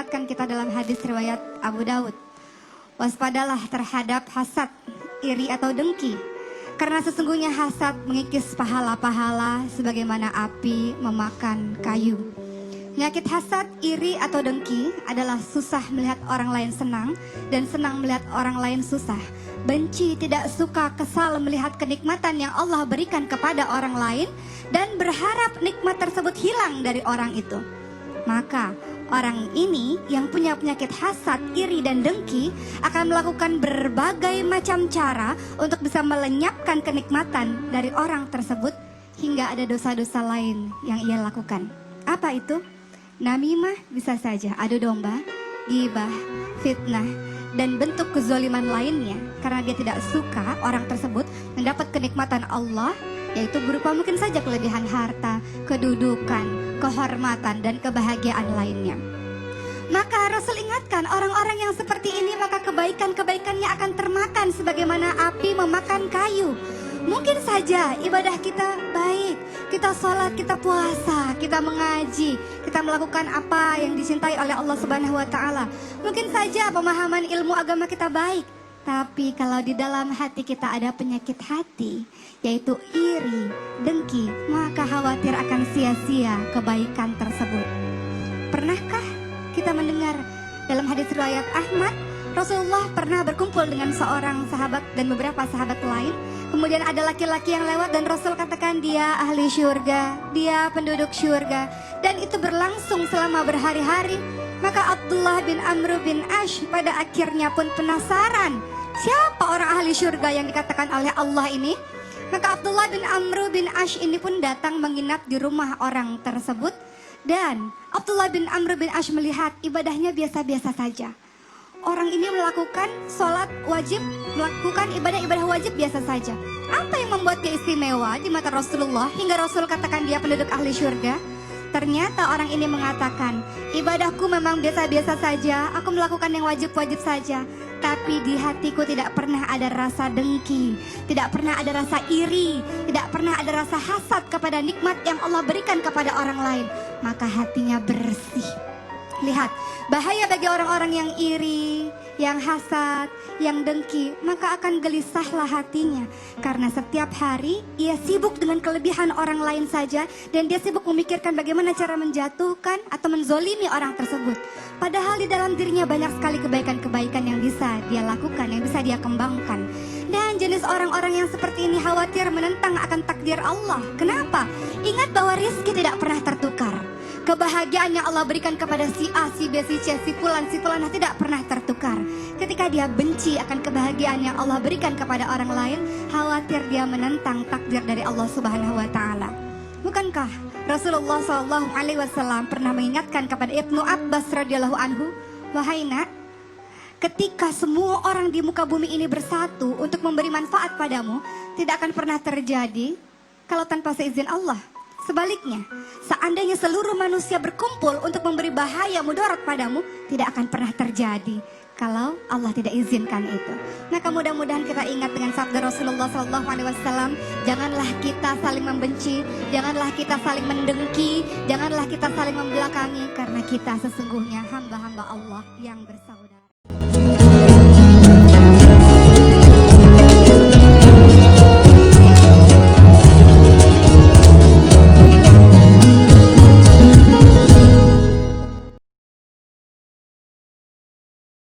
mengingatkan kita dalam hadis riwayat Abu Daud. Waspadalah terhadap hasad, iri atau dengki. Karena sesungguhnya hasad mengikis pahala-pahala sebagaimana api memakan kayu. Penyakit hasad, iri atau dengki adalah susah melihat orang lain senang dan senang melihat orang lain susah. Benci, tidak suka, kesal melihat kenikmatan yang Allah berikan kepada orang lain dan berharap nikmat tersebut hilang dari orang itu. Maka orang ini yang punya penyakit hasad, iri dan dengki akan melakukan berbagai macam cara untuk bisa melenyapkan kenikmatan dari orang tersebut hingga ada dosa-dosa lain yang ia lakukan. Apa itu? Namimah bisa saja adu domba, ghibah, fitnah, dan bentuk kezaliman lainnya karena dia tidak suka orang tersebut mendapat kenikmatan Allah, yaitu berupa mungkin saja kelebihan harta, kedudukan, kehormatan, dan kebahagiaan lainnya. Maka Rasul ingatkan orang-orang yang seperti ini maka kebaikan-kebaikannya akan termakan sebagaimana api memakan kayu. Mungkin saja ibadah kita baik, kita sholat, kita puasa, kita mengaji, kita melakukan apa yang dicintai oleh Allah Subhanahu wa Ta'ala. Mungkin saja pemahaman ilmu agama kita baik, tapi kalau di dalam hati kita ada penyakit hati, yaitu iri, dengki, maka khawatir akan sia-sia kebaikan tersebut. Pernahkah kita mendengar dalam hadis riwayat Ahmad, Rasulullah pernah berkumpul dengan seorang sahabat dan beberapa sahabat lain. Kemudian ada laki-laki yang lewat dan Rasul katakan dia ahli syurga, dia penduduk syurga. Dan itu berlangsung selama berhari-hari. Maka Abdullah bin Amr bin Ash pada akhirnya pun penasaran, siapa orang ahli syurga yang dikatakan oleh Allah ini? Maka Abdullah bin Amr bin Ash ini pun datang menginap di rumah orang tersebut. Dan Abdullah bin Amr bin Ash melihat ibadahnya biasa-biasa saja. Orang ini melakukan sholat wajib, melakukan ibadah-ibadah wajib biasa saja. Apa yang membuat dia istimewa di mata Rasulullah hingga Rasul katakan dia penduduk ahli syurga? Ternyata orang ini mengatakan, ibadahku memang biasa-biasa saja, aku melakukan yang wajib-wajib saja. Tapi di hatiku tidak pernah ada rasa dengki, tidak pernah ada rasa iri, tidak pernah ada rasa hasad kepada nikmat yang Allah berikan kepada orang lain. Maka hatinya bersih. Lihat, bahaya bagi orang-orang yang iri, yang hasad, yang dengki, maka akan gelisahlah hatinya. Karena setiap hari ia sibuk dengan kelebihan orang lain saja dan dia sibuk memikirkan bagaimana cara menjatuhkan atau menzolimi orang tersebut. Padahal di dalam dirinya banyak sekali kebaikan-kebaikan yang bisa dia lakukan, yang bisa dia kembangkan. Dan jenis orang-orang yang seperti ini khawatir menentang akan takdir Allah. Kenapa? Ingat bahwa rizki tidak pernah tertukar. Kebahagiaan yang Allah berikan kepada si A, si B, si C, si Fulan, si Fulanah tidak pernah tertukar. Ketika dia benci akan kebahagiaan yang Allah berikan kepada orang lain, khawatir dia menentang takdir dari Allah Subhanahu wa Ta'ala. Bukankah Rasulullah SAW pernah mengingatkan kepada Ibnu Abbas radhiyallahu anhu, wahai nak, ketika semua orang di muka bumi ini bersatu untuk memberi manfaat padamu, tidak akan pernah terjadi kalau tanpa seizin Allah. Sebaliknya, seandainya seluruh manusia berkumpul untuk memberi bahaya mudarat padamu, tidak akan pernah terjadi kalau Allah tidak izinkan itu. Maka mudah-mudahan kita ingat dengan sabda Rasulullah SAW, janganlah kita saling membenci, janganlah kita saling mendengki, janganlah kita saling membelakangi, karena kita sesungguhnya hamba-hamba Allah yang bersaudara.